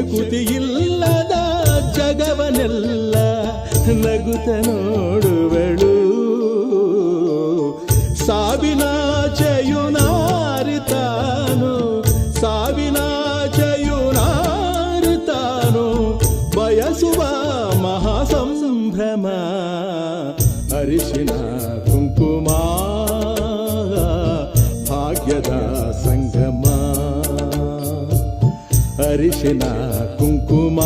ಶಕುತಿಯಿಲ್ಲದ ಜಗವನೆಲ್ಲ ನಗುತ್ತ ನೋಡುವಳು. ಸಾವಿನಾಚೆಯುನಾರಿತಾನು ಸಾವಿನಾಚೆಯುನಾರಿತಾನು ಬಯಸುವ ಮಹಾಸಂಭ್ರಮ. ಅರಿಶಿನ ಕುಂಕುಮ ಭಾಗ್ಯದ ಸಂಗಮ. ಅರಿಶಿನ ಕುಂಕುಮ